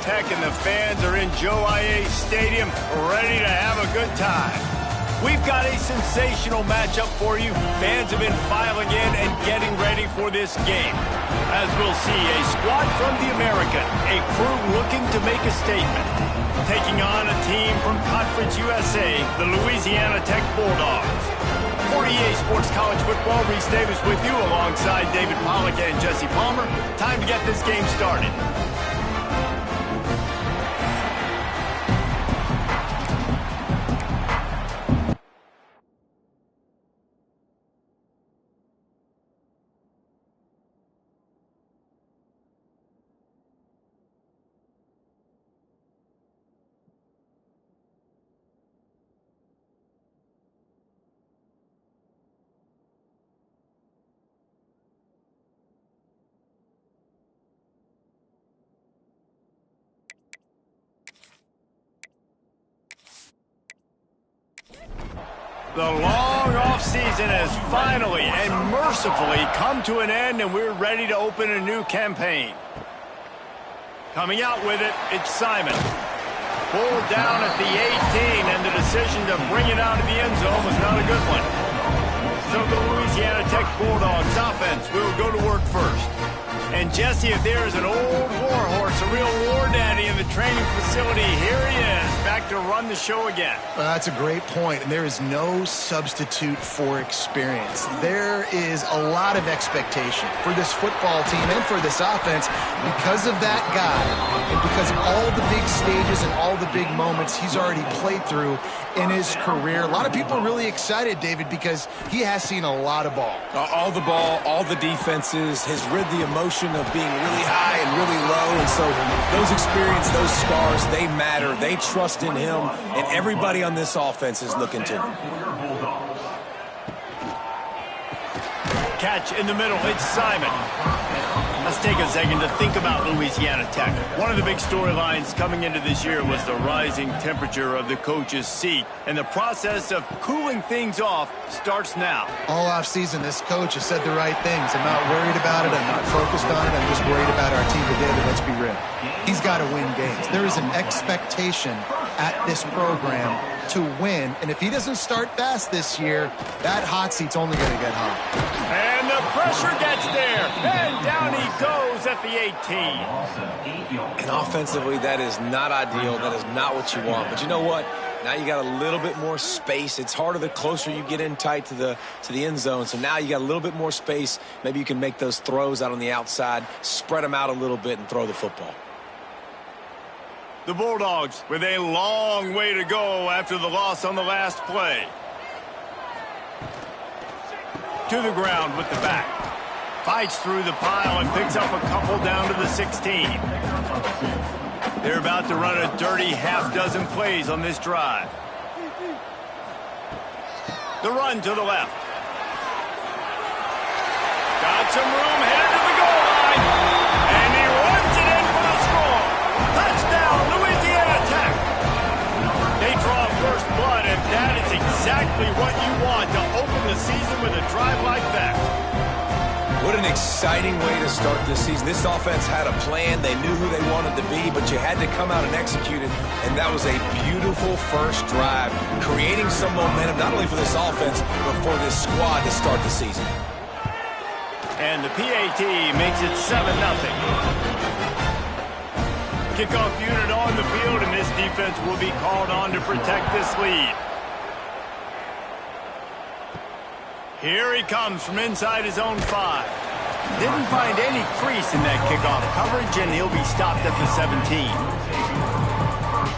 Tech, and the fans are in Joe IA Stadium ready to have a good time. We've got a sensational matchup for you. Fans have been filing in and getting ready for this game. As we'll see, a squad from the American, a crew looking to make a statement. Taking on a team from Conference USA, the Louisiana Tech Bulldogs. For EA Sports College Football, Reese Davis with you alongside David Pollack and Jesse Palmer. Time to get this game started. The long off-season has finally and mercifully come to an end, and we're ready to open a new campaign. Coming out with it, it's Simon. Pulled down at the 18, and the decision to bring it out of the end zone was not a good one. So the Louisiana Tech Bulldogs offense will go to work first. And Jesse, if there is an old war horse, a real war daddy in the training facility, here he is, back to run the show again. Well, that's a great point, and there is no substitute for experience. There is a lot of expectation for this football team and for this offense because of that guy and because of all the big stages and all the big moments he's already played through in his career. A lot of people are really excited, David, because he has seen a lot of ball. All the ball, all the defenses, has rid the emotion of being really high and really low, and so those experience, those scars, they matter. They trust in him, and everybody on this offense is looking to him. Catch in the middle, it's Simon. Let's take a second to think about Louisiana Tech. One of the big storylines coming into this year was the rising temperature of the coach's seat, and the process of cooling things off starts now. All offseason, this coach has said the right things. I'm not worried about it. I'm not focused on it. I'm just worried about our team today, but let's be real. He's got to win games. There is an expectation at this program to win, and if he doesn't start fast this year, that hot seat's only going to get hot. And the pressure gets there, and down he goes at the 18. And offensively, that is not ideal. That is not what you want. But you know what? Now you got a little bit more space. It's harder the closer you get in tight to the end zone. So now you got a little bit more space. Maybe you can make those throws out on the outside, spread them out a little bit, and throw the football. The Bulldogs with a long way to go after the loss on the last play. To the ground with the back. Fights through the pile and picks up a couple down to the 16. They're about to run a dirty half-dozen plays on this drive. The run to the left. Got some room, headed to the goal line. And he runs it in for the score. Touchdown, Louisiana Tech. They draw first blood, and that is exactly what you want to open the season with a drive like that. What an exciting way to start this season. This offense had a plan. They knew who they wanted to be, but you had to come out and execute it, and that was a beautiful first drive, creating some momentum not only for this offense, but for this squad to start the season. And the PAT makes it 7-0. Kickoff unit on the field, and this defense will be called on to protect this lead. Here he comes from inside his own 5. Didn't find any crease in that kickoff coverage, and he'll be stopped at the 17.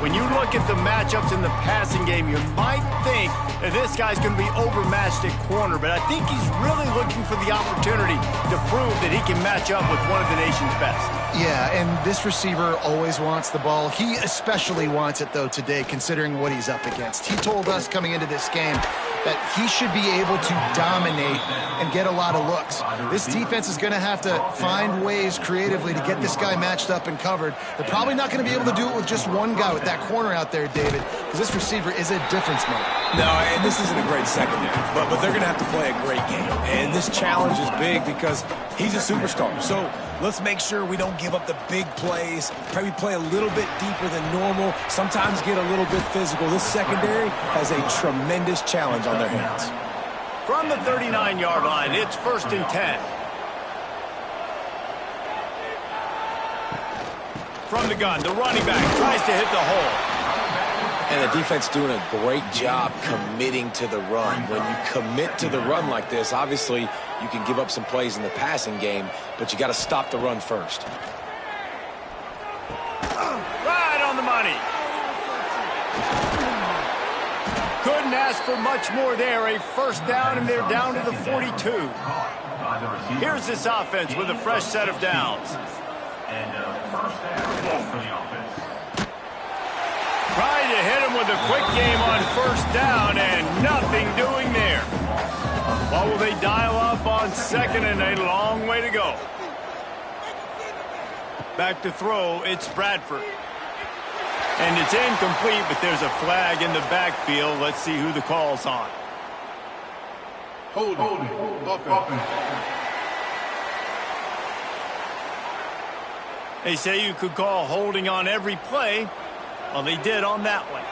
When you look at the matchups in the passing game, you might think that this guy's going to be overmatched at corner, but I think he's really looking for the opportunity to prove that he can match up with one of the nation's best. Yeah, and this receiver always wants the ball. He especially wants it, though, today, considering what he's up against. He told us coming into this game that he should be able to dominate and get a lot of looks. This defense is going to have to find ways creatively to get this guy matched up and covered. They're probably not going to be able to do it with just one guy with that corner out there, David, because this receiver is a difference maker. No, and this isn't a great secondary, but they're going to have to play a great game. And this challenge is big because he's a superstar. So Let's make sure we don't give up the big plays. Probably play a little bit deeper than normal. Sometimes get a little bit physical. This secondary has a tremendous challenge on their hands. From the 39-yard line, it's 1st and 10. From the gun, the running back tries to hit the hole. And the defense doing a great job committing to the run. When you commit to the run like this, obviously you can give up some plays in the passing game, but you got to stop the run first. Right on the money. Couldn't ask for much more there. A 1st down, and they're down to the 42. Here's this offense with a fresh set of downs. Trying to hit him with a quick game on 1st down, and nothing doing there. What will they dial up on 2nd, and a long way to go? Back to throw, it's Bradford. And it's incomplete, but there's a flag in the backfield. Let's see who the call's on. Holding. They say you could call holding on every play. Well, they did on that one.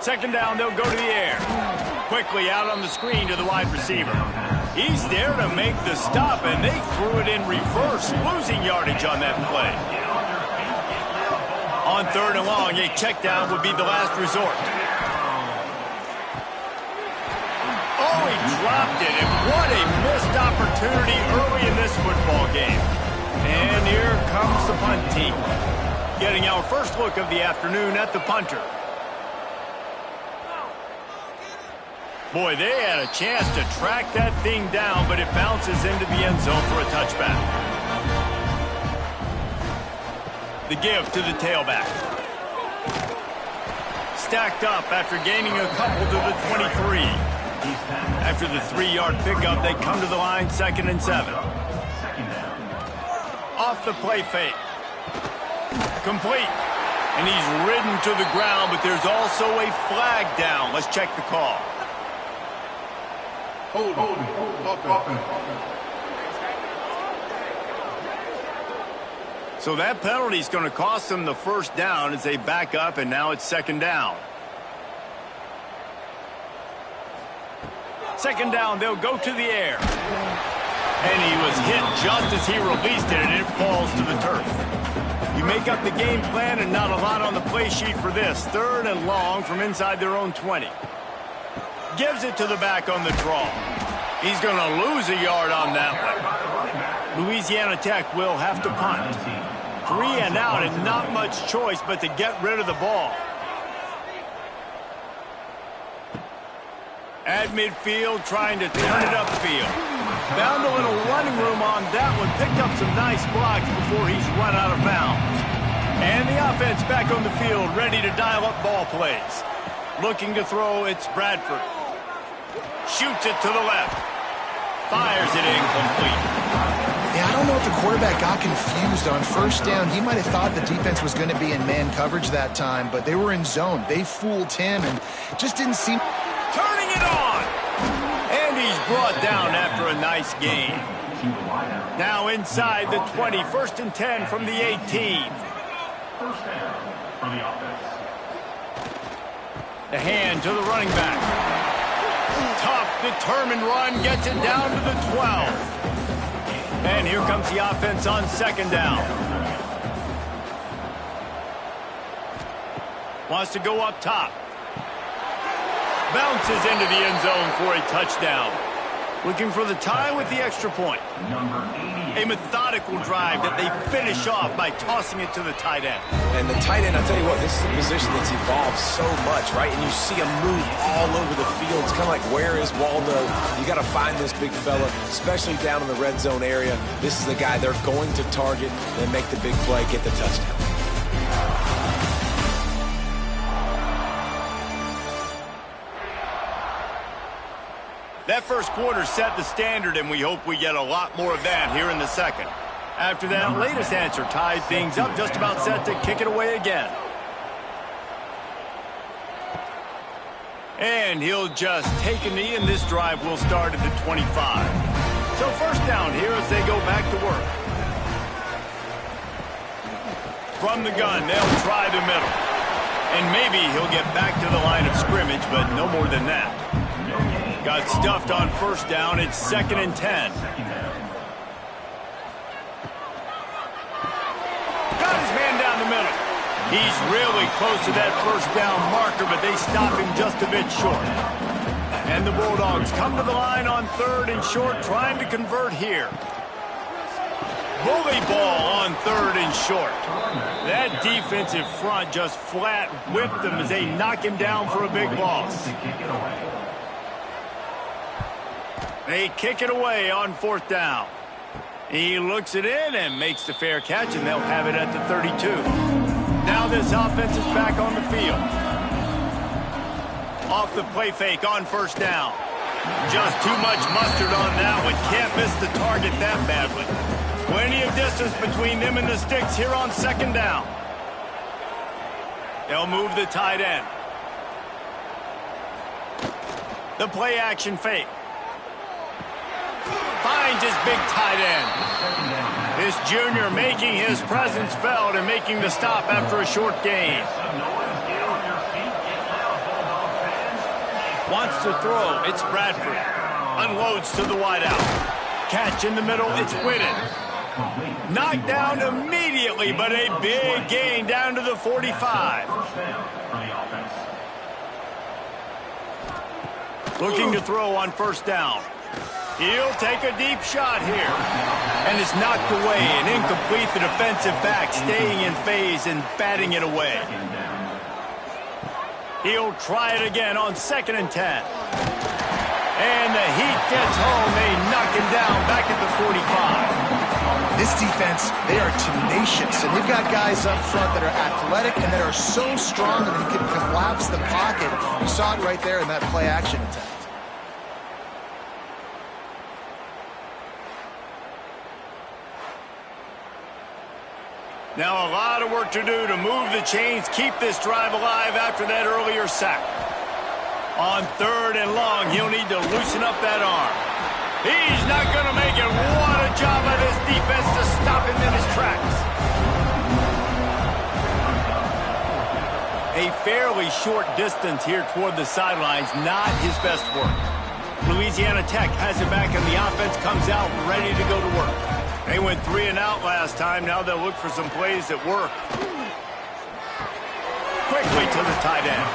2nd down, they'll go to the air. Quickly out on the screen to the wide receiver. He's there to make the stop, and they threw it in reverse, losing yardage on that play. On 3rd and long, a check down would be the last resort. Oh, he dropped it, and what a missed opportunity early in this football game. And here comes the punt team. Getting our first look of the afternoon at the punter. Boy, they had a chance to track that thing down, but it bounces into the end zone for a touchback. The give to the tailback. Stacked up after gaining a couple to the 23. After the 3-yard pickup, they come to the line 2nd and 7. Off the play fake. Complete. And he's ridden to the ground, but there's also a flag down. Let's check the call. Holding. So that penalty is going to cost them the 1st down as they back up, and now it's 2nd down. 2nd down, they'll go to the air. And he was hit just as he released it, and it falls to the turf. You make up the game plan, and not a lot on the play sheet for this. 3rd and long from inside their own 20. Gives it to the back on the draw. He's going to lose a yard on that one. Louisiana Tech will have to punt. 3 and out, and not much choice but to get rid of the ball. At midfield, trying to turn it upfield. Found a little running room on that one. Picked up some nice blocks before he's run out of bounds. And the offense back on the field, ready to dial up ball plays. Looking to throw, it's Bradford. Shoots it to the left. Fires it incomplete. Yeah, I don't know if the quarterback got confused on 1st down. He might have thought the defense was going to be in man coverage that time, but they were in zone. They fooled him and just didn't seem... Turning it on! And he's brought down after a nice gain. Now inside the 20, 1st and 10 from the 18. 1st down for the offense. The hand to the running back. Tough, determined run, gets it down to the 12. And here comes the offense on 2nd down. Wants to go up top. Bounces into the end zone for a touchdown. Looking for the tie with the extra point. A methodical drive that they finish off by tossing it to the tight end. And the tight end, I'll tell you what, this is a position that's evolved so much, right? And you see him move all over the field. It's kind of like, where is Waldo? You got to find this big fella, especially down in the red zone area. This is the guy they're going to target and make the big play, get the touchdown. That first quarter set the standard, and we hope we get a lot more of that here in the second. After that latest answer tied things up, just about set to kick it away again. And he'll just take a knee, and this drive will start at the 25. So first down here as they go back to work. From the gun, they'll try the middle. And maybe he'll get back to the line of scrimmage, but no more than that. Got stuffed on first down. It's 2nd and 10. Got his man down the middle. He's really close to that first down marker, but they stop him just a bit short. And the Bulldogs come to the line on 3rd and short, trying to convert here. Bully ball on 3rd and short. That defensive front just flat whipped them as they knock him down for a big loss. They kick it away on 4th down. He looks it in and makes the fair catch, and they'll have it at the 32. Now this offense is back on the field. Off the play fake on first down. Just too much mustard on that one. Can't miss the target that badly. Plenty of distance between them and the sticks here on 2nd down. They'll move the tight end. The play action fake. Finds his big tight end. This junior making his presence felt and making the stop after a short gain. Wants to throw. It's Bradford. Unloads to the wideout. Catch in the middle. It's Whitted. Knocked down immediately, but a big gain down to the 45. Looking to throw on first down. He'll take a deep shot here. And it's knocked away and incomplete. The defensive back staying in phase and batting it away. He'll try it again on 2nd and 10. And the heat gets home. They knock him down back at the 45. This defense, they are tenacious, and they've got guys up front that are athletic and that are so strong that they can collapse the pocket. You saw it right there in that play action attempt. Now a lot of work to do to move the chains, keep this drive alive after that earlier sack. On 3rd and long, he'll need to loosen up that arm. He's not going to make it. What a job by this defense to stop him in his tracks. A fairly short distance here toward the sidelines, not his best work. Louisiana Tech has it back, and the offense comes out ready to go to work. They went 3 and out last time. Now they'll look for some plays that work. Quickly to the tight end.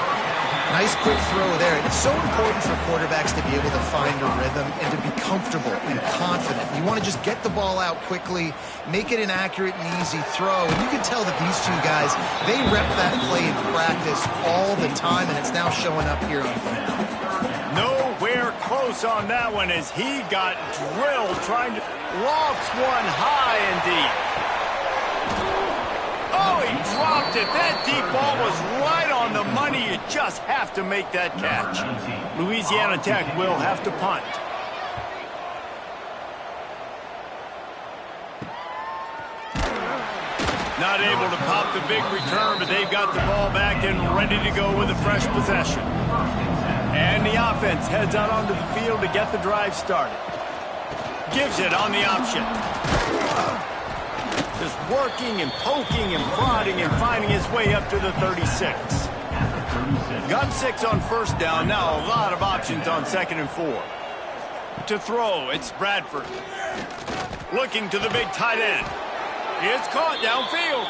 Nice quick throw there. It's so important for quarterbacks to be able to find a rhythm and to be comfortable and confident. You want to just get the ball out quickly, make it an accurate and easy throw. And you can tell that these two guys, they rep that play in practice all the time, and it's now showing up here on film. Nowhere close on that one as he got drilled trying to lofts one high and deep. Oh, he dropped it. That deep ball was right on the money. You just have to make that catch. Louisiana Tech will have to punt. Not able to pop the big return, but they've got the ball back and ready to go with a fresh possession. And the offense heads out onto the field to get the drive started. Gives it on the option. Just working and poking and prodding and finding his way up to the 36. Got 6 on first down. Now a lot of options on 2nd and 4. To throw, it's Bradford. Looking to the big tight end. It's caught downfield.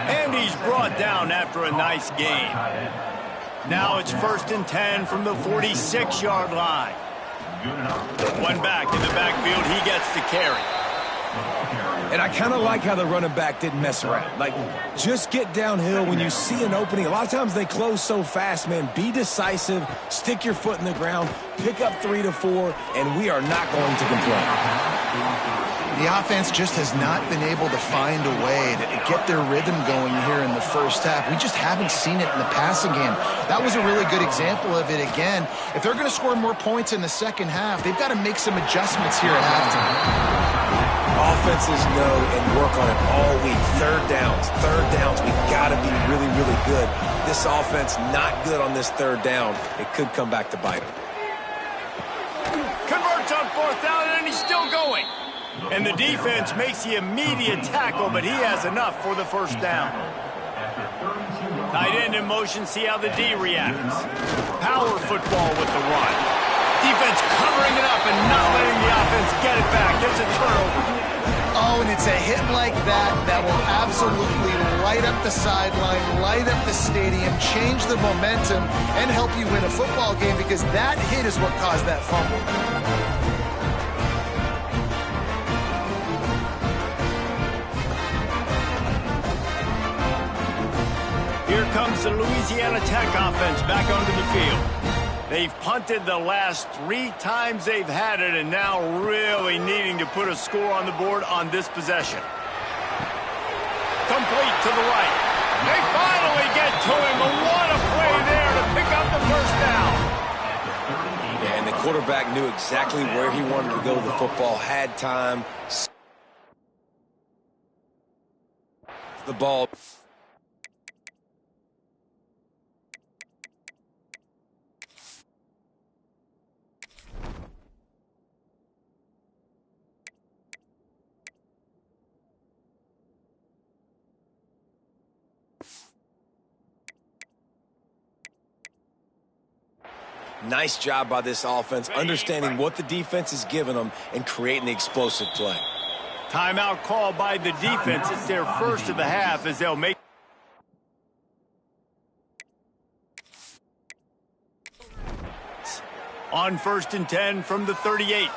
And he's brought down after a nice gain. Now it's 1st and 10 from the 46-yard line. One back in the backfield. He gets the carry. And I kind of like how the running back didn't mess around. Like, just get downhill when you see an opening. A lot of times they close so fast, man. Be decisive, stick your foot in the ground, pick up 3 to 4, and we are not going to complain. The offense just has not been able to find a way to get their rhythm going here in the first half. We just haven't seen it in the passing game. That was a really good example of it again. If they're going to score more points in the second half, they've got to make some adjustments here at halftime. Offenses know and work on it all week. Third downs. We got to be really, really good. This offense not good on this third down. It could come back to bite them. Converts on 4th down, and he's still going. And the defense makes the immediate tackle, but he has enough for the first down. Tight end in motion, see how the D reacts. Power football with the run. Defense covering it up and not letting the offense get it back. Gets a turnover. Oh, and it's a hit like that will absolutely light up the sideline, light up the stadium, change the momentum, and help you win a football game, because that hit is what caused that fumble. Here comes the Louisiana Tech offense back onto the field. They've punted the last 3 times they've had it, and now really needing to put a score on the board on this possession. Complete to the right. They finally get to him, and what a play there to pick up the first down. Yeah, and the quarterback knew exactly where he wanted to go with the football, had time. The ball. Nice job by this offense, understanding what the defense is giving them and creating the explosive play. Timeout called by the defense. It's their first of the half as they'll make. On 1st and 10 from the 38.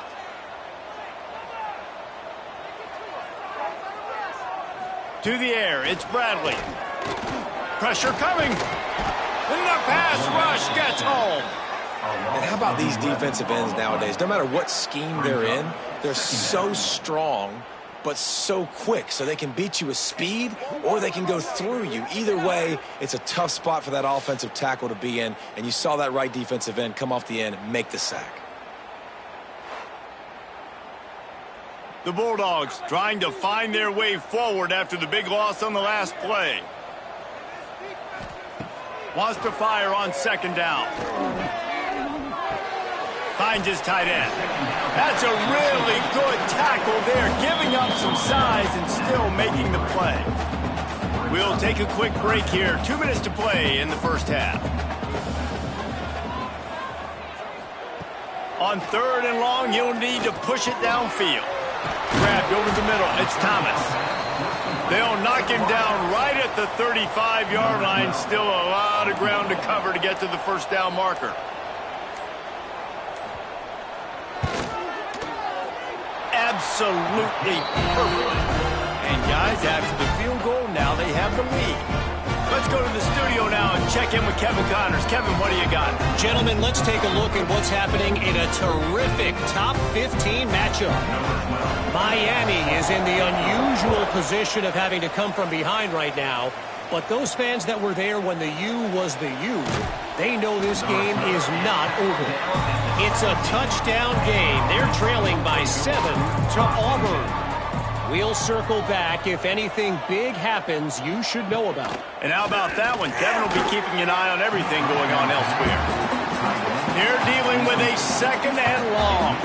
To the air, it's Bradley. Pressure coming. And the pass rush gets home. And how about these defensive ends nowadays? No matter what scheme they're in, they're so strong but so quick. So they can beat you with speed or they can go through you. Either way, it's a tough spot for that offensive tackle to be in. And you saw that right defensive end come off the end and make the sack. The Bulldogs trying to find their way forward after the big loss on the last play. Wants to fire on 2nd down. Finds his tight end. That's a really good tackle there, giving up some size and still making the play. We'll take a quick break here. 2 minutes to play in the first half. On 3rd and long, you'll need to push it downfield. Grabbed over the middle. It's Thomas. They'll knock him down right at the 35-yard line. Still a lot of ground to cover to get to the first down marker. Absolutely perfect. And guys, after the field goal, now they have the lead. Let's go to the studio now and check in with Kevin Connors. Kevin, what do you got? Gentlemen, let's take a look at what's happening in a terrific top 15 matchup. Miami is in the unusual position of having to come from behind right now. But those fans that were there when the U was the U, they know this game is not over. It's a touchdown game. They're trailing by 7 to Auburn. We'll circle back if anything big happens you should know about. And how about that one? Kevin will be keeping an eye on everything going on elsewhere. They're dealing with a 2nd and long.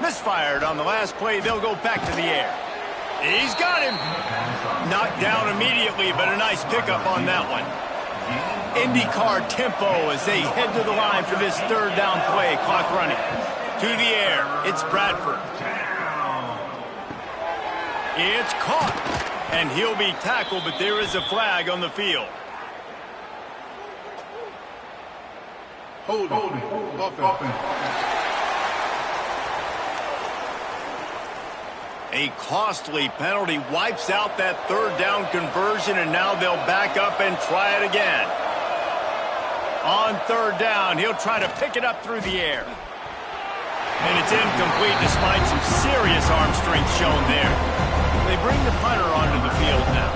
Misfired on the last play. They'll go back to the air. He's got him. Knocked down immediately, but a nice pickup on that one. IndyCar tempo as they head to the line for this 3rd down play. Clock running. To the air, it's Bradford. It's caught, and he'll be tackled, but there is a flag on the field. Holding. A costly penalty wipes out that 3rd down conversion, and now they'll back up and try it again. On 3rd down, he'll try to pick it up through the air. And it's incomplete despite some serious arm strength shown there. They bring the punter onto the field now.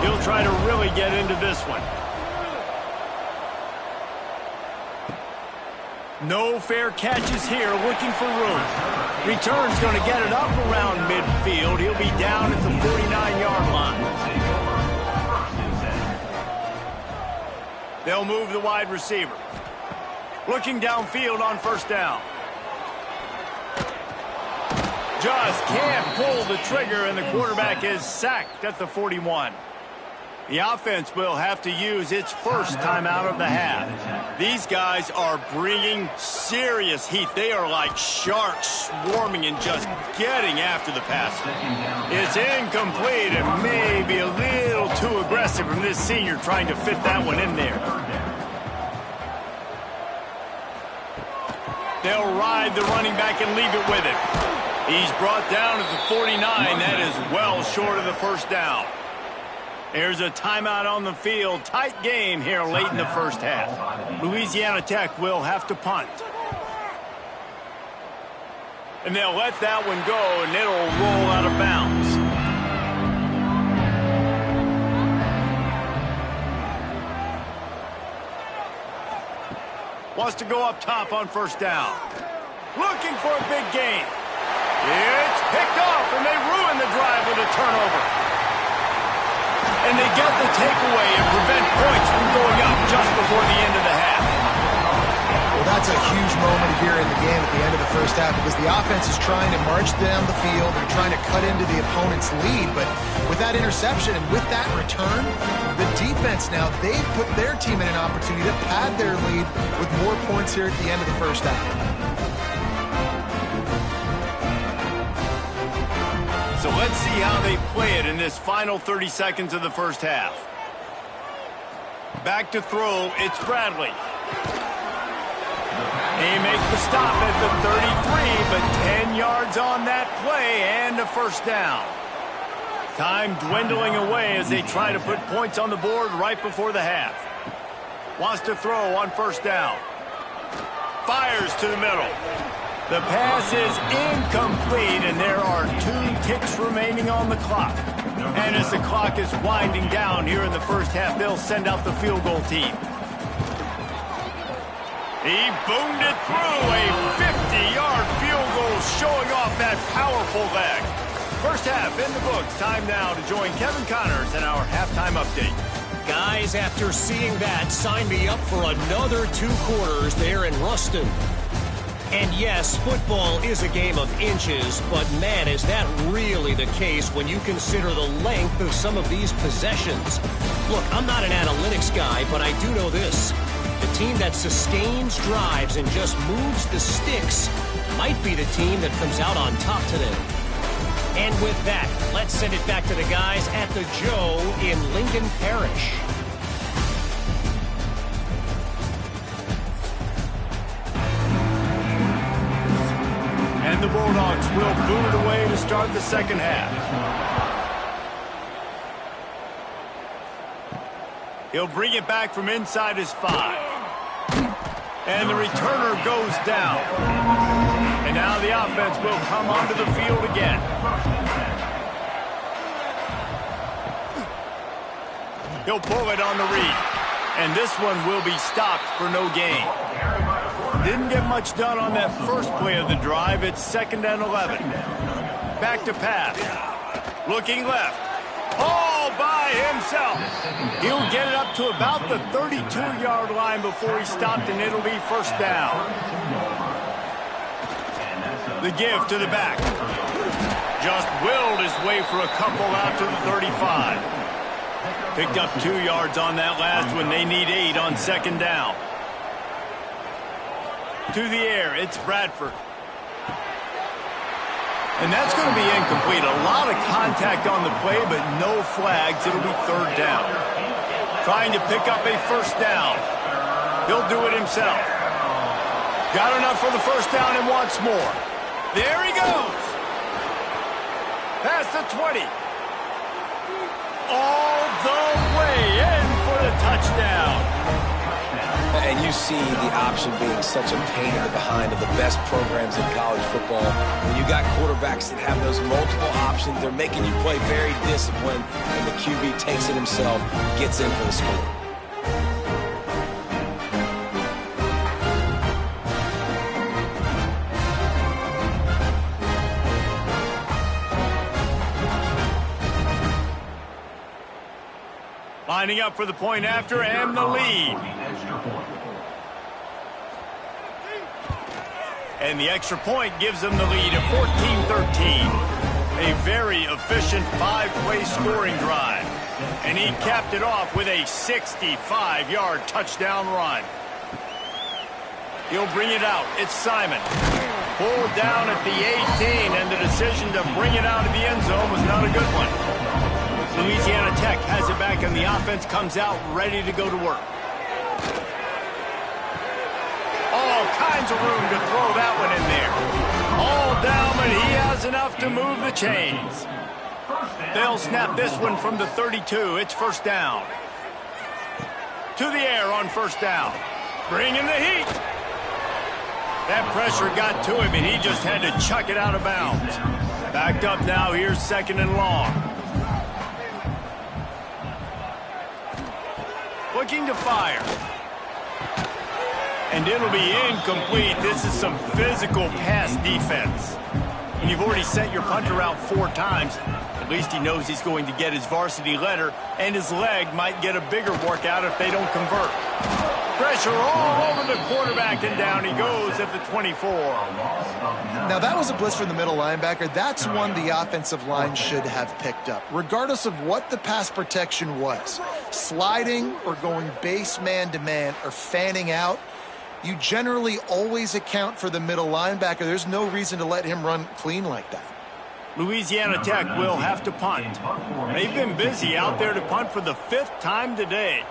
He'll try to really get into this one. No fair catches here, looking for room. Return's going to get it up around midfield. He'll be down at the 49-yard line. They'll move the wide receiver. Looking downfield on first down. Just can't pull the trigger, and the quarterback is sacked at the 41. The offense will have to use its first timeout of the half. These guys are bringing serious heat. They are like sharks swarming and just getting after the passer. It's incomplete and maybe a little too aggressive from this senior trying to fit that one in there. They'll ride the running back and leave it with him. He's brought down at the 49. That is well short of the first down. There's a timeout on the field. Tight game here late in the first half. Louisiana Tech will have to punt. And they'll let that one go, and it'll roll out of bounds. Wants to go up top on first down. Looking for a big gain. It's picked off, and they ruin the drive with a turnover. And they get the takeaway and prevent points from going up just before the end of the half. Well, that's a huge moment here in the game at the end of the first half because the offense is trying to march down the field. They're trying to cut into the opponent's lead. But with that interception and with that return, the defense now, they've put their team in an opportunity to pad their lead with more points here at the end of the first half. So let's see how they play it in this final 30 seconds of the first half. Back to throw, it's Bradley. He makes the stop at the 33, but 10 yards on that play and a first down. Time dwindling away as they try to put points on the board right before the half. Wants to throw on first down. Fires to the middle. The pass is incomplete, and there are 2 ticks remaining on the clock. And as the clock is winding down here in the first half, they'll send out the field goal team. He boomed it through, a 50-yard field goal showing off that powerful leg. First half in the books. Time now to join Kevin Connors in our halftime update. Guys, after seeing that, sign me up for another 2 quarters there in Ruston. And yes, football is a game of inches, but man, is that really the case when you consider the length of some of these possessions. Look, I'm not an analytics guy, but I do know this. The team that sustains drives and just moves the sticks might be the team that comes out on top today. And with that, let's send it back to the guys at the Joe in Lincoln Parish. And the Bulldogs will boot it away to start the second half. He'll bring it back from inside his 5. And the returner goes down. And now the offense will come onto the field again. He'll pull it on the read. And this one will be stopped for no gain. Didn't get much done on that first play of the drive. It's 2nd and 11. Back to pass. Looking left. All by himself. He'll get it up to about the 32-yard line before he stopped, and it'll be first down. The give to the back. Just willed his way for a couple out to the 35. Picked up 2 yards on that last one. They need 8 on 2nd down. To the air, it's Bradford. And that's going to be incomplete. A lot of contact on the play, but no flags. It'll be 3rd down. Trying to pick up a first down. He'll do it himself. Got enough for the first down and wants more. There he goes. Past the 20. All the way in for the touchdown. And you see the option being such a pain in the behind of the best programs in college football. When you got quarterbacks that have those multiple options, they're making you play very disciplined, and the QB takes it himself, gets in for the score. Lining up for the point after and the lead. And the extra point gives them the lead at 14-13. A very efficient 5-play scoring drive. And he capped it off with a 65-yard touchdown run. He'll bring it out. It's Simon. Pulled down at the 18, and the decision to bring it out of the end zone was not a good one. Louisiana Tech has it back, and the offense comes out ready to go to work. All kinds of room to throw that one in there. All down, but he has enough to move the chains. They'll snap this one from the 32. It's first down. To the air on first down. Bringing the heat. That pressure got to him, and he just had to chuck it out of bounds. Backed up now. Here's second and long. Looking to fire. And it'll be incomplete. This is some physical pass defense. When you've already sent your punter out 4 times, at least he knows he's going to get his varsity letter, and his leg might get a bigger workout if they don't convert. Pressure all over the quarterback, and down he goes at the 24. Now, that was a blitz from the middle linebacker. That's one the offensive line should have picked up, regardless of what the pass protection was. Sliding or going base man-to-man or fanning out, you generally always account for the middle linebacker. There's no reason to let him run clean like that. Louisiana Tech will have to punt. They've been busy out there to punt for the 5th time today.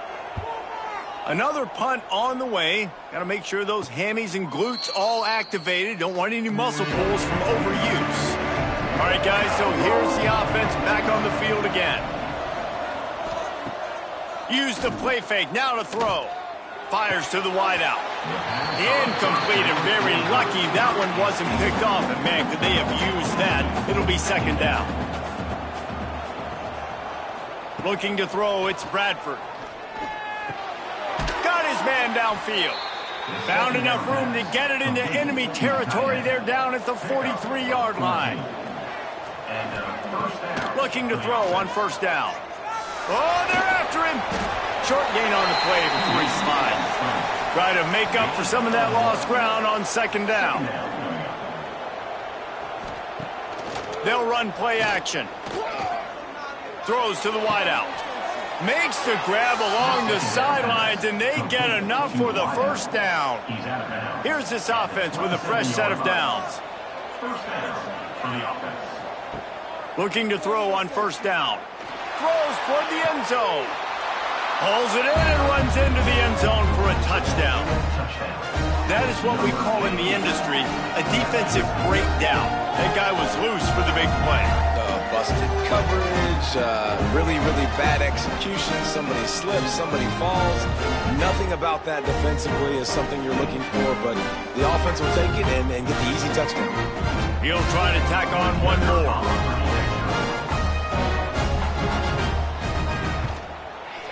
Another punt on the way. Got to make sure those hammies and glutes all activated. Don't want any muscle pulls from overuse. All right, guys, so here's the offense back on the field again. Use the play fake. Now to throw. Fires to the wideout. Incomplete, and very lucky that one wasn't picked off. And, man, could they have used that? It'll be second down. Looking to throw, it's Bradford. Got his man downfield. Found enough room to get it into enemy territory. They're down at the 43-yard line. Looking to throw on first down. Oh, they're after him. Short gain on the play before he slides. Try to make up for some of that lost ground on second down. They'll run play action. Throws to the wideout. Makes the grab along the sidelines, and they get enough for the first down. Here's this offense with a fresh set of downs. First down for the offense. Looking to throw on first down. Throws toward the end zone. Pulls it in and runs into the end zone for a touchdown. That is what we call in the industry a defensive breakdown. That guy was loose for the big play. Busted coverage, really, really bad execution. Somebody slips, somebody falls. Nothing about that defensively is something you're looking for, but the offense will take it and get the easy touchdown. He'll try to tack on one more.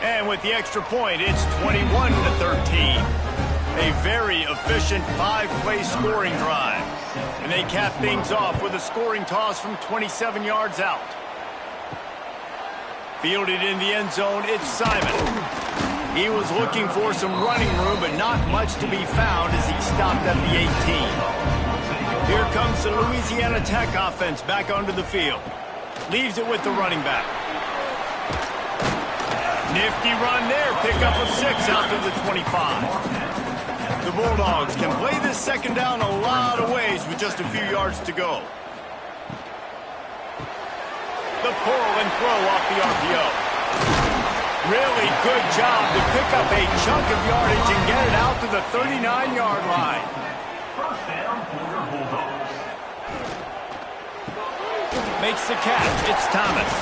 And with the extra point, it's 21-13. A very efficient 5-play scoring drive. And they cap things off with a scoring toss from 27 yards out. Fielded in the end zone, it's Simon. He was looking for some running room, but not much to be found as he stopped at the 18. Here comes the Louisiana Tech offense back onto the field. Leaves it with the running back. Nifty run there. Pickup of 6 out to the 25. The Bulldogs can play this second down a lot of ways with just a few yards to go. The pull and throw off the RPO. Really good job to pick up a chunk of yardage and get it out to the 39-yard line. First down for the Bulldogs. Makes the catch. It's Thomas.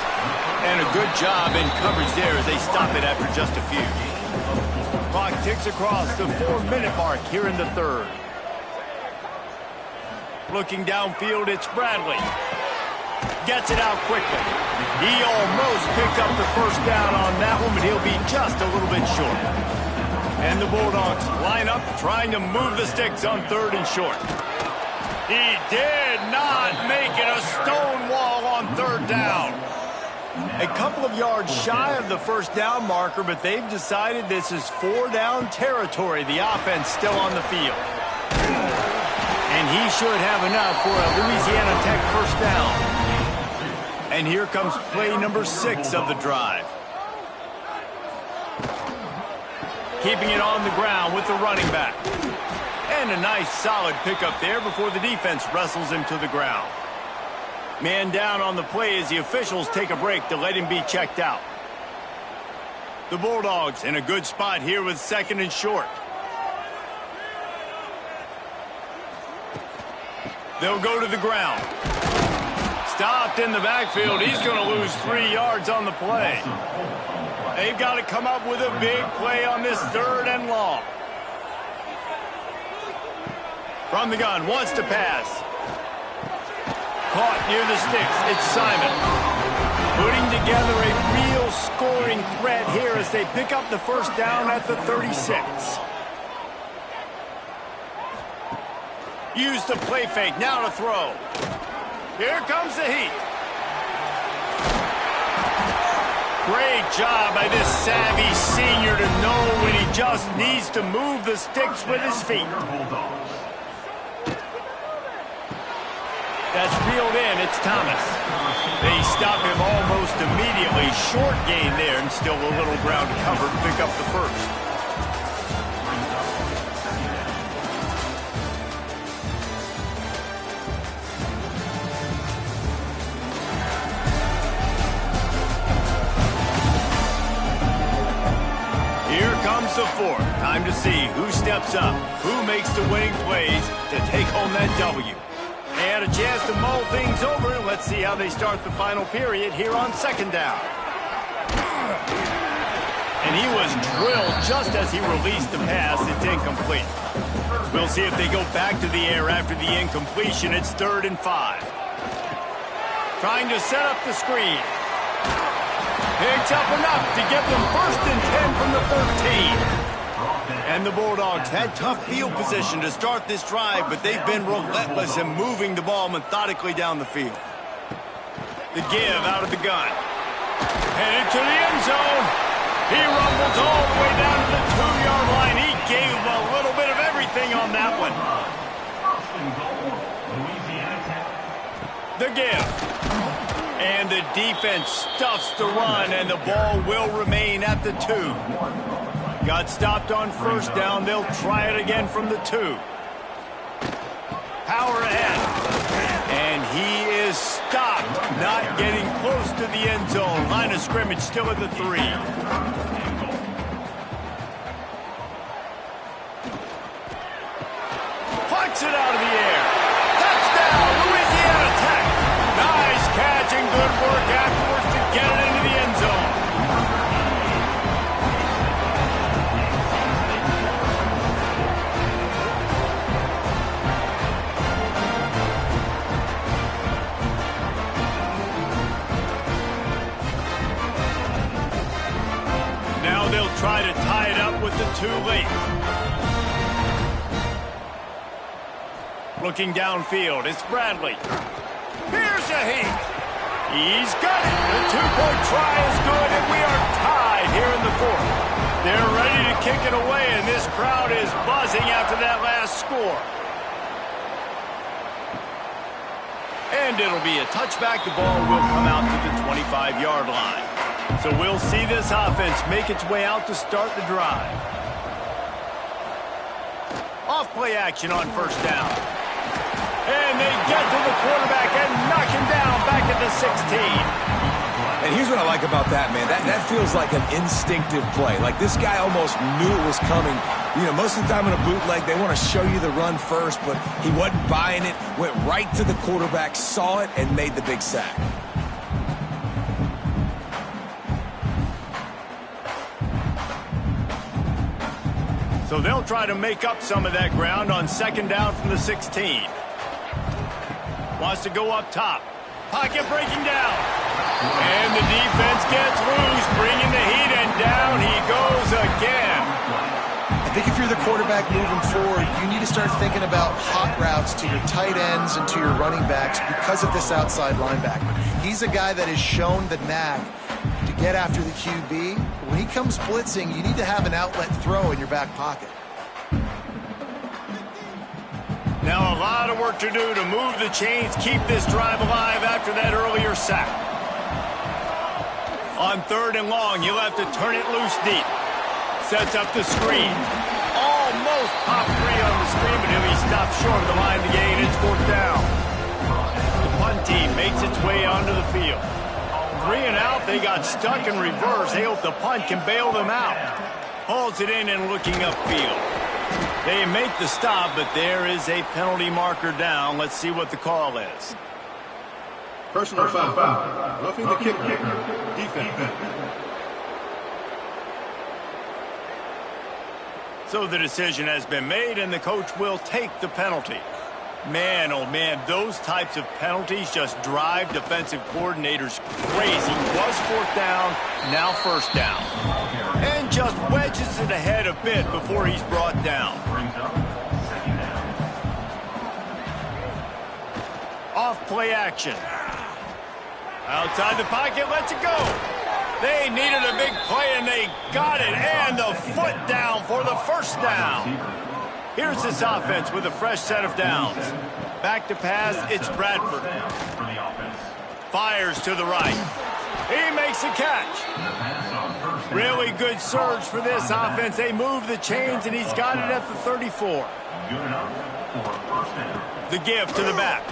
And a good job in coverage there as they stop it after just a few. Clock ticks across the 4-minute mark here in the third. Looking downfield, it's Bradley. Gets it out quickly. He almost picked up the first down on that one, but he'll be just a little bit short. And the Bulldogs line up, trying to move the sticks on third and short. He did not make it. A stone wall on third down. A couple of yards shy of the first down marker, but they've decided this is 4-down territory. The offense still on the field. And And he should have enough for a Louisiana Tech first down. And here comes play number 6 of the drive. Keeping it on the ground with the running back. And a nice solid pickup there before the defense wrestles him to the ground. Man down on the play as the officials take a break to let him be checked out. The Bulldogs in a good spot here with 2nd and short. They'll go to the ground. Stopped in the backfield. He's going to lose 3 yards on the play. They've got to come up with a big play on this 3rd and long. From the gun, wants to pass. Caught near the sticks. It's Simon. Putting together a real scoring threat here as they pick up the first down at the 36. Use the play fake, now to throw. Here comes the heat. Great job by this savvy senior to know when he just needs to move the sticks with his feet. That's reeled in, it's Thomas. They stop him almost immediately. Short gain there and still a little ground to cover to pick up the first. The 4th. Time to see who steps up, who makes the winning plays to take home that W. They had a chance to mull things over. Let's see how they start the final period here on 2nd down. And he was drilled just as he released the pass. It's incomplete. We'll see if they go back to the air after the incompletion. It's 3rd and 5. Trying to set up the screen. Picks up enough to get them 1st and 10 from the 13. And the Bulldogs had tough field position to start this drive, but they've been relentless in moving the ball methodically down the field. The give out of the gun. Headed to the end zone. He rumbles all the way down to the 2-yard line. He gave a little bit of everything on that one. The give. And the defense stuffs the run, and the ball will remain at the 2. Got stopped on first down. They'll try it again from the 2. Power ahead. And he is stopped, not getting close to the end zone. Line of scrimmage still at the 3. Puts it out of the air. Touchdown, Louisiana Tech. Nice catch and good work afterwards to get it into the end zone. Now they'll try to tie it up with the 2 late. Looking downfield, it's Bradley. Here's a heat. He's got it. The 2-point try is good, and we are tied here in the 4th. They're ready to kick it away, and this crowd is buzzing after that last score. And it'll be a touchback. The ball will come out to the 25-yard line. So we'll see this offense make its way out to start the drive. Off-play action on first down. And they get to the quarterback and knock him down back at the 16. And here's what I like about that, man. That feels like an instinctive play. Like this guy almost knew it was coming. You know, most of the time in a bootleg, they want to show you the run first, but he wasn't buying it. Went right to the quarterback, saw it, and made the big sack. So they'll try to make up some of that ground on 2nd down from the 16. Wants to go up top. Pocket breaking down. And the defense gets loose, bringing the heat, and down he goes again. I think if you're the quarterback moving forward, you need to start thinking about hot routes to your tight ends and to your running backs because of this outside linebacker. He's a guy that has shown the knack to get after the QB. When he comes blitzing, you need to have an outlet throw in your back pocket. Now a lot of work to do to move the chains, keep this drive alive after that earlier sack. On 3rd and long, he'll have to turn it loose deep. Sets up the screen. Almost pop free on the screen, but he'll be stopped short of the line to gain. It's 4th down. The punt team makes its way onto the field. 3 and out, they got stuck in reverse. They hope the punt can bail them out. Hauls it in and looking upfield. They make the stop, but there is a penalty marker down. Let's see what the call is. Personal foul. Roughing the kicker. Defense. So the decision has been made, and the coach will take the penalty. Man, oh man, those types of penalties just drive defensive coordinators crazy. Was 4th down, now 1st down. And just wedges it ahead a bit before he's brought down. Off play action. Outside the pocket, lets it go. They needed a big play, and they got it. And the foot down for the 1st down. Here's this offense with a fresh set of downs. Back to pass, it's Bradford. Fires to the right. He makes the catch. Really good surge for this offense. They move the chains, and he's got it at the 34. The give to the back.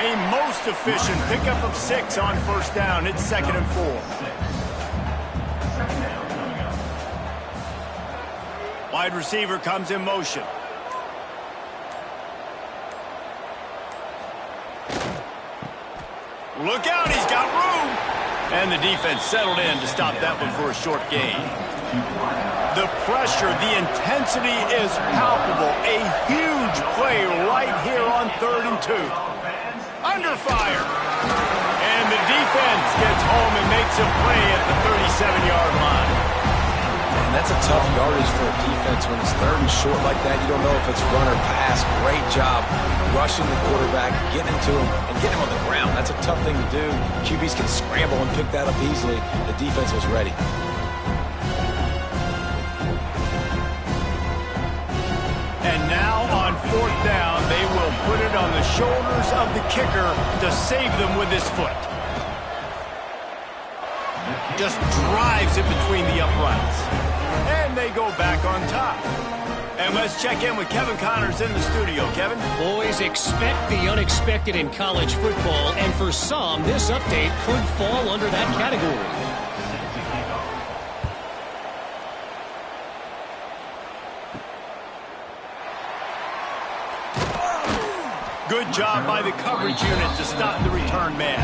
A most efficient pickup of 6 on 1st down. It's 2nd and 4. Wide receiver comes in motion. Look out, he's got room. And the defense settled in to stop that one for a short gain. The pressure, the intensity is palpable. A huge play right here on 3rd and 2. Under fire. And the defense gets home and makes a play at the 37-yard line. And that's a tough yardage for a defense when it's 3rd and short like that. You don't know if it's run or pass. Great job rushing the quarterback, getting to him, and getting him on the ground. That's a tough thing to do. QBs can scramble and pick that up easily. The defense was ready. And now on 4th down, they will put it on the shoulders of the kicker to save them with his foot. Just drives it between the uprights. And they go back on top. And let's check in with Kevin Connors in the studio. Kevin? Boys, expect the unexpected in college football, and for some, this update could fall under that category. Good job by the coverage unit to stop the return man.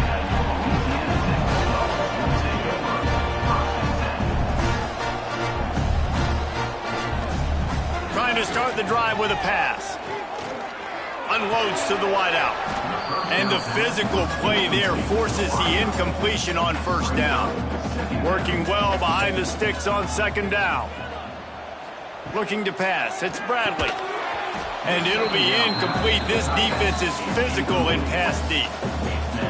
Trying to start the drive with a pass. Unloads to the wideout. And the physical play there forces the incompletion on 1st down. Working well behind the sticks on 2nd down. Looking to pass. It's Bradley. And it'll be incomplete. This defense is physical in pass deep.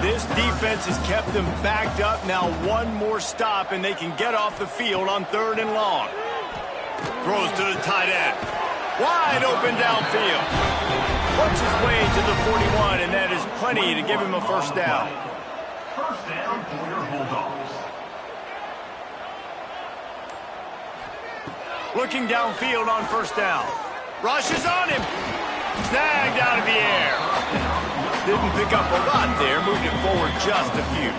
This defense has kept them backed up. Now one more stop, and they can get off the field on 3rd and long. Throws to the tight end. Wide open downfield. Works his way to the 41, and that is plenty to give him a 1st down. 1st down for your Bulldogs. Looking downfield on 1st down. Rushes on him. Snagged out of the air. Didn't pick up a lot there. Moved it forward just a few.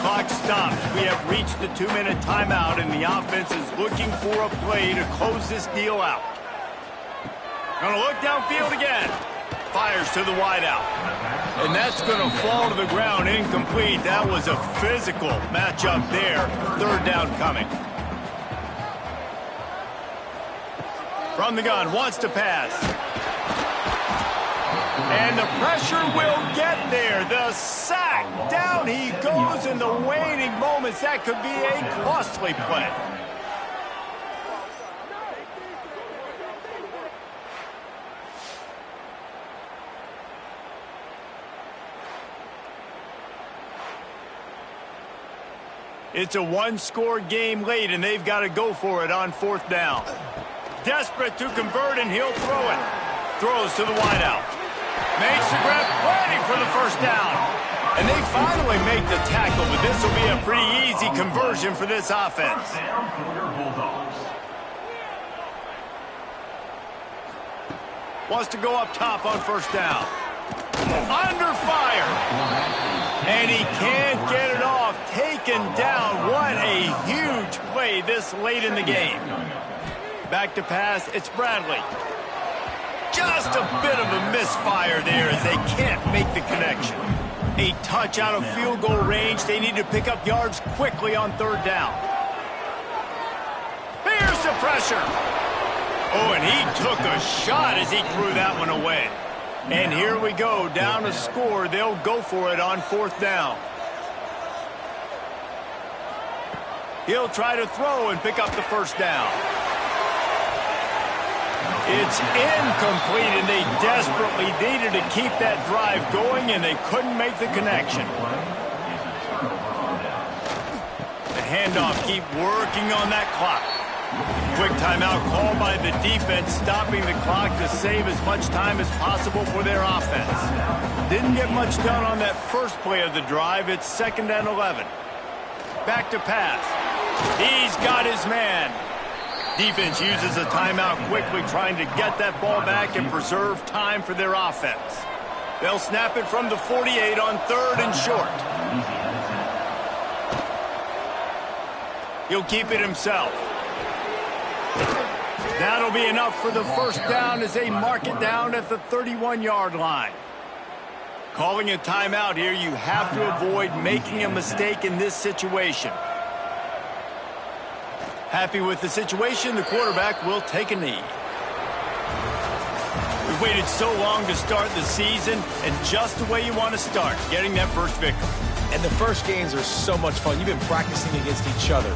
Clock stops. We have reached the 2-minute timeout, and the offense is looking for a play to close this deal out. Gonna look downfield again. Fires to the wideout. And that's gonna fall to the ground incomplete. That was a physical matchup there. 3rd down coming. From the gun, wants to pass. And the pressure will get there. The sack. Down he goes in the waning moments. That could be a costly play. It's a 1-score game late, and they've got to go for it on 4th down. desperate to convert, and he'll throw it. Throws to the wideout. Makes the grab, plenty for the first down. And they finally make the tackle, but this will be a pretty easy conversion for this offense. Wants to go up top on first down. Under fire. And he can't get it off. Taken down. What a huge play this late in the game. Back to pass. It's Bradley. Just a bit of a misfire there as they can't make the connection. A touch out of field goal range. They need to pick up yards quickly on third down. Here's the pressure. Oh, and he took a shot as he threw that one away. And here we go, down a score. They'll go for it on fourth down. He'll try to throw and pick up the first down. It's incomplete, and they desperately needed to keep that drive going, and they couldn't make the connection. The handoff, keep working on that clock. Quick timeout called by the defense, stopping the clock to save as much time as possible for their offense. Didn't get much done on that first play of the drive. It's 2nd and 11. Back to pass. He's got his man. Defense uses a timeout quickly, trying to get that ball back and preserve time for their offense. They'll snap it from the 48 on 3rd and short. He'll keep it himself. That'll be enough for the first down as they mark it down at the 31-yard line. Calling a timeout here, you have to avoid making a mistake in this situation. Happy with the situation, the quarterback will take a knee. We've waited so long to start the season, and just the way you want to start, getting that first victory. And the first games are so much fun. You've been practicing against each other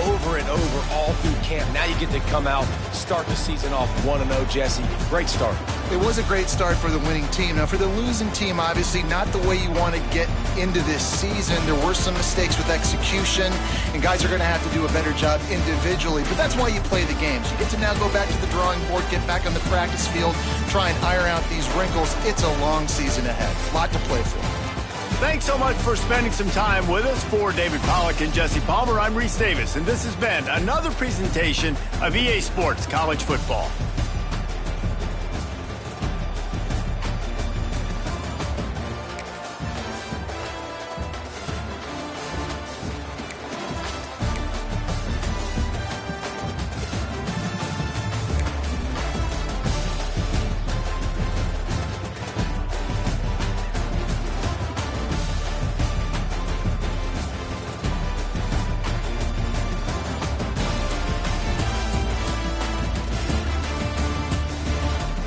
over and over all through camp. Now you get to come out, start the season off 1-0, Jesse. Great start. It was a great start for the winning team. Now, for the losing team, obviously not the way you want to get into this season. There were some mistakes with execution, and guys are going to have to do a better job individually. But that's why you play the games. You get to now go back to the drawing board, get back on the practice field, try and iron out these wrinkles. It's a long season ahead. A lot to play for. Thanks so much for spending some time with us. For David Pollack and Jesse Palmer, I'm Reese Davis, and this has been another presentation of EA Sports College Football.